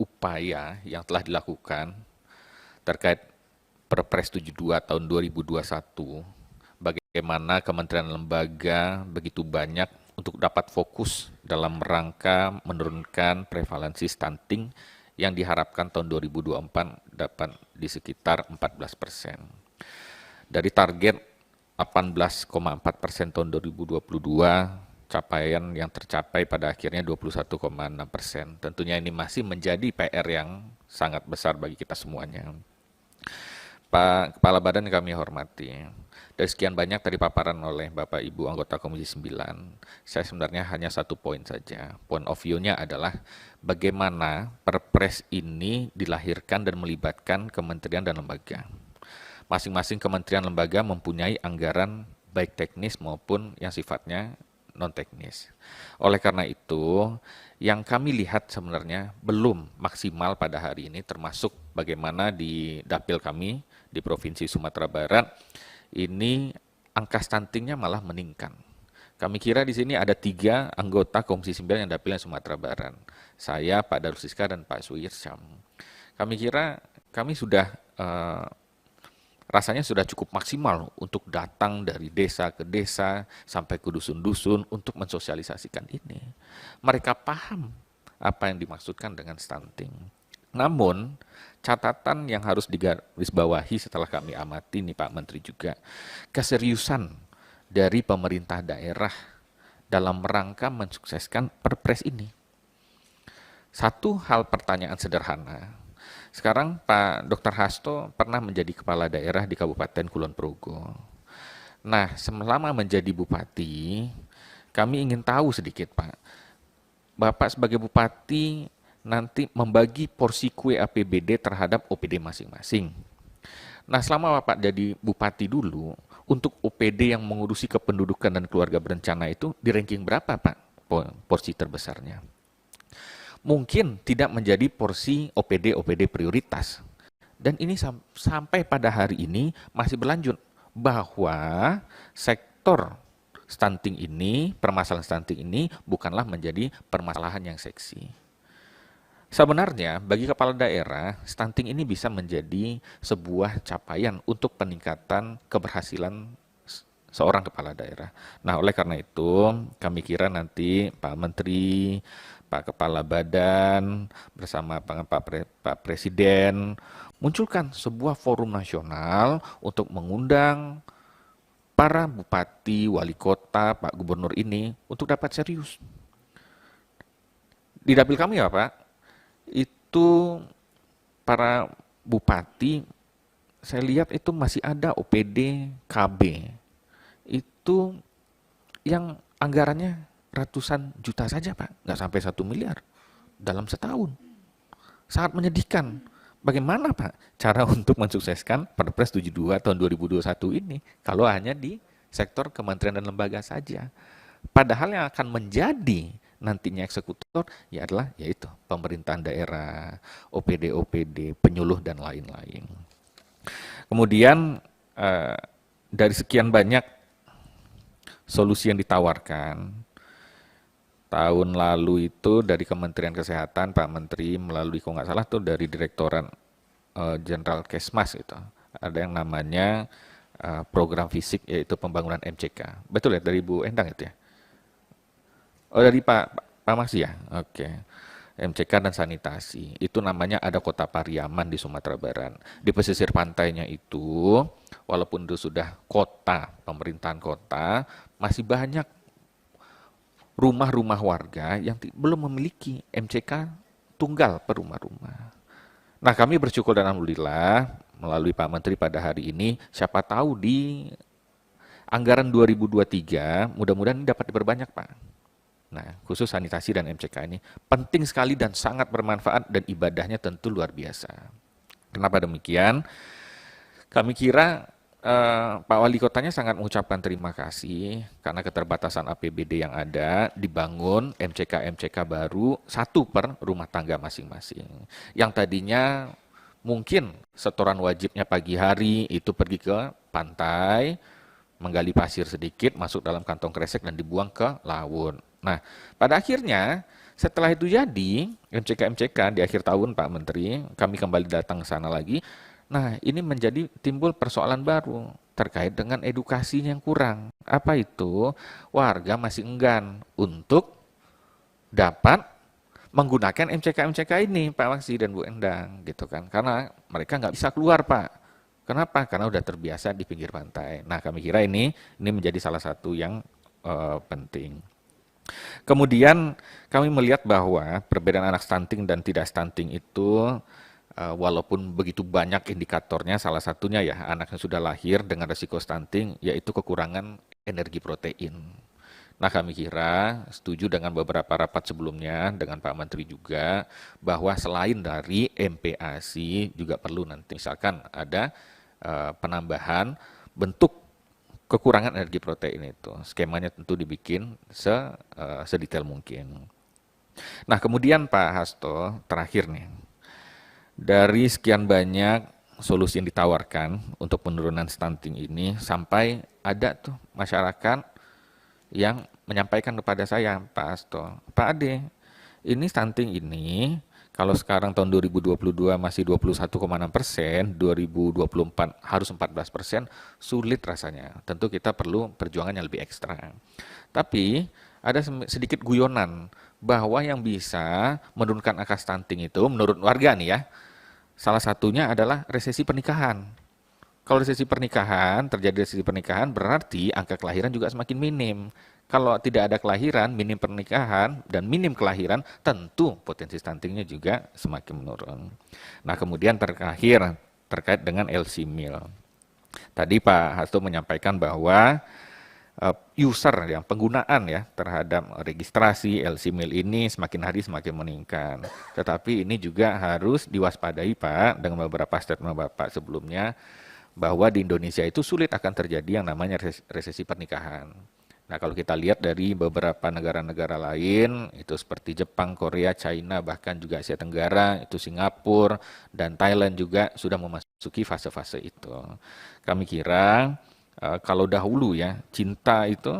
upaya yang telah dilakukan terkait Perpres 72 tahun 2021, bagaimana kementerian lembaga begitu banyak untuk dapat fokus dalam rangka menurunkan prevalensi stunting yang diharapkan tahun 2024 dapat di sekitar 14%. Dari target 18,4% tahun 2022, capaian yang tercapai pada akhirnya 21,6%. Tentunya ini masih menjadi PR yang sangat besar bagi kita semuanya. Pak Kepala Badan yang kami hormati, dari sekian banyak tadi paparan oleh Bapak Ibu anggota Komisi 9, saya sebenarnya hanya satu poin saja. Point of view-nya adalah bagaimana Perpres ini dilahirkan dan melibatkan kementerian dan lembaga. Masing-masing kementerian lembaga mempunyai anggaran baik teknis maupun yang sifatnya non-teknis. Oleh karena itu, yang kami lihat sebenarnya belum maksimal pada hari ini, termasuk bagaimana di dapil kami di Provinsi Sumatera Barat, ini angka stuntingnya malah meningkat. Kami kira di sini ada 3 anggota Komisi 9 yang dapilnya Sumatera Barat. Saya, Pak Darussiska, dan Pak Suirsyam. Kami kira kami sudah rasanya sudah cukup maksimal untuk datang dari desa ke desa sampai ke dusun-dusun untuk mensosialisasikan ini. Mereka paham apa yang dimaksudkan dengan stunting. Namun, catatan yang harus digarisbawahi setelah kami amati nih Pak Menteri juga, keseriusan dari pemerintah daerah dalam rangka mensukseskan Perpres ini. Satu hal pertanyaan sederhana. Sekarang Pak Dr. Hasto pernah menjadi kepala daerah di Kabupaten Kulon Progo. Nah, selama menjadi bupati, kami ingin tahu sedikit Pak. Bapak sebagai bupati nanti membagi porsi kue APBD terhadap OPD masing-masing. Nah, selama Bapak jadi bupati dulu, untuk OPD yang mengurusi kependudukan dan keluarga berencana itu di ranking berapa Pak porsi terbesarnya? Mungkin tidak menjadi porsi OPD prioritas. Dan ini sampai pada hari ini masih berlanjut bahwa sektor stunting ini, permasalahan stunting ini bukanlah menjadi permasalahan yang seksi. Sebenarnya bagi kepala daerah, stunting ini bisa menjadi sebuah capaian untuk peningkatan keberhasilan seorang kepala daerah. Nah, oleh karena itu, kami kira nanti Pak Menteri, Pak Kepala Badan, bersama Pak Presiden, munculkan sebuah forum nasional untuk mengundang para bupati, wali kota, Pak Gubernur ini untuk dapat serius. Di dapil kami ya Pak, itu para bupati, saya lihat itu masih ada OPD, KB, itu yang anggarannya ratusan juta saja Pak, nggak sampai 1 miliar dalam setahun. Sangat menyedihkan. Bagaimana Pak cara untuk mensukseskan Perpres 72 tahun 2021 ini kalau hanya di sektor kementerian dan lembaga saja. Padahal yang akan menjadi nantinya eksekutor ya adalah yaitu pemerintahan daerah, OPD, penyuluh dan lain-lain. Kemudian dari sekian banyak solusi yang ditawarkan, tahun lalu itu dari Kementerian Kesehatan, Pak Menteri melalui kalau nggak salah tuh dari Direktorat Jenderal Kesmas itu, ada yang namanya program fisik yaitu pembangunan MCK. Betul ya dari Bu Endang itu ya? Oh dari Pak Mas ya? Oke. MCK dan sanitasi. Itu namanya ada Kota Pariaman di Sumatera Barat. Di pesisir pantainya itu, walaupun itu sudah kota, pemerintahan kota, masih banyak rumah-rumah warga yang belum memiliki MCK tunggal per rumah-rumah. Nah, kami bersyukur dan alhamdulillah melalui Pak Menteri pada hari ini, siapa tahu di anggaran 2023 mudah-mudahan ini dapat diperbanyak Pak. Nah, khusus sanitasi dan MCK ini penting sekali dan sangat bermanfaat dan ibadahnya tentu luar biasa. Kenapa demikian? Kami kira Pak Wali Kotanya sangat mengucapkan terima kasih karena keterbatasan APBD yang ada, dibangun MCK baru 1 per rumah tangga masing-masing. Yang tadinya mungkin setoran wajibnya pagi hari itu pergi ke pantai, menggali pasir sedikit, masuk dalam kantong kresek dan dibuang ke laut. Nah, pada akhirnya Setelah itu jadi MCK di akhir tahun Pak Menteri, kami kembali datang ke sana lagi. Nah, ini menjadi timbul persoalan baru terkait dengan edukasinya yang kurang. Apa itu? Warga masih enggan untuk dapat menggunakan MCK ini, Pak Waksi dan Bu Endang, gitu kan? Karena mereka nggak bisa keluar, Pak. Kenapa? Karena udah terbiasa di pinggir pantai. Nah, kami kira ini menjadi salah satu yang penting. Kemudian kami melihat bahwa perbedaan anak stunting dan tidak stunting itu walaupun begitu banyak indikatornya, salah satunya ya anak yang sudah lahir dengan resiko stunting yaitu kekurangan energi protein. Nah, kami kira setuju dengan beberapa rapat sebelumnya dengan Pak Menteri juga bahwa selain dari MPASI juga perlu nanti misalkan ada penambahan bentuk kekurangan energi protein itu. Skemanya tentu dibikin sedetail mungkin. Nah, kemudian Pak Hasto, terakhir nih, dari sekian banyak solusi yang ditawarkan untuk penurunan stunting ini, sampai ada tuh masyarakat yang menyampaikan kepada saya, Pak Hasto, Pak Ade, ini stunting ini kalau sekarang tahun 2022 masih 21,6%, 2024 harus 14%, sulit rasanya. Tentu kita perlu perjuangan yang lebih ekstra. Tapi ada sedikit guyonan bahwa yang bisa menurunkan angka stunting itu menurut warga nih ya, salah satunya adalah resesi pernikahan. Kalau resesi pernikahan, terjadi resesi pernikahan berarti angka kelahiran juga semakin minim. Kalau tidak ada kelahiran, minim pernikahan, dan minim kelahiran, tentu potensi stuntingnya juga semakin menurun. Nah, kemudian terakhir terkait dengan LC Meal. Tadi Pak Hasto menyampaikan bahwa user yang penggunaan ya terhadap registrasi LC Meal ini semakin hari semakin meningkat. Tetapi ini juga harus diwaspadai Pak dengan beberapa statement Bapak sebelumnya bahwa di Indonesia itu sulit akan terjadi yang namanya resesi pernikahan. Nah, kalau kita lihat dari beberapa negara-negara lain, itu seperti Jepang, Korea, China, bahkan juga Asia Tenggara, itu Singapura, dan Thailand juga sudah memasuki fase-fase itu. Kami kira kalau dahulu ya, cinta itu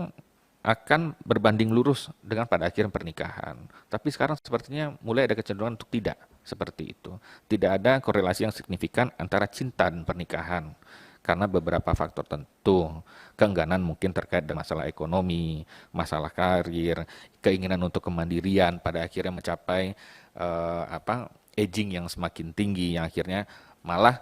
akan berbanding lurus dengan pada akhir pernikahan. Tapi sekarang sepertinya mulai ada kecenderungan untuk tidak seperti itu. Tidak ada korelasi yang signifikan antara cinta dan pernikahan. Karena beberapa faktor tentu, keengganan mungkin terkait dengan masalah ekonomi, masalah karir, keinginan untuk kemandirian, pada akhirnya mencapai aging yang semakin tinggi, yang akhirnya malah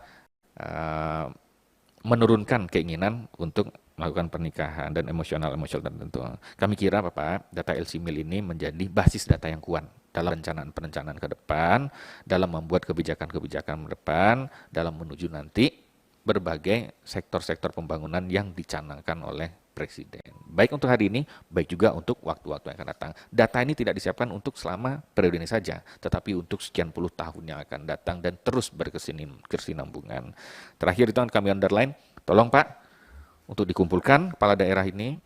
menurunkan keinginan untuk melakukan pernikahan dan emosional tertentu. Kami kira Bapak, data LC Meal ini menjadi basis data yang kuat dalam perencanaan ke depan, dalam membuat kebijakan-kebijakan ke depan, dalam menuju nanti berbagai sektor-sektor pembangunan yang dicanangkan oleh Presiden. Baik untuk hari ini, baik juga untuk waktu-waktu yang akan datang. Data ini tidak disiapkan untuk selama periode ini saja, tetapi untuk sekian puluh tahun yang akan datang dan terus berkesinambungan. Terakhir itu kami underline, tolong Pak, untuk dikumpulkan kepala daerah ini,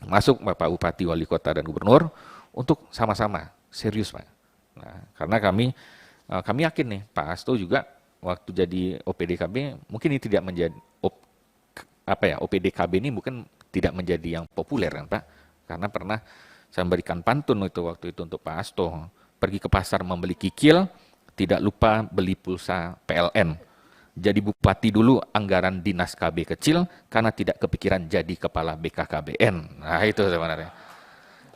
masuk Bapak Bupati, Wali Kota, dan Gubernur, untuk sama-sama serius Pak. Nah, karena kami yakin nih, Pak Hasto juga waktu jadi OPDKB mungkin ini tidak menjadi OPDKB ini mungkin tidak menjadi yang populer kan Pak, karena pernah saya memberikan pantun waktu itu untuk Pak Hasto, pergi ke pasar membeli kikil, tidak lupa beli pulsa PLN. Jadi bupati dulu anggaran dinas KB kecil karena tidak kepikiran jadi kepala BKKBN. Nah itu sebenarnya.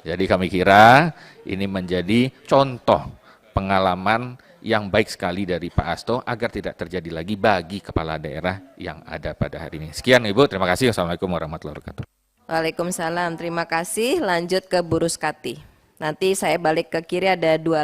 Jadi kami kira ini menjadi contoh pengalaman yang baik sekali dari Pak Hasto agar tidak terjadi lagi bagi kepala daerah yang ada pada hari ini. Sekian Ibu, terima kasih. Wassalamualaikum warahmatullahi wabarakatuh. Waalaikumsalam, terima kasih. Lanjut ke Bu Ruskati. Nanti saya balik ke kiri ada 2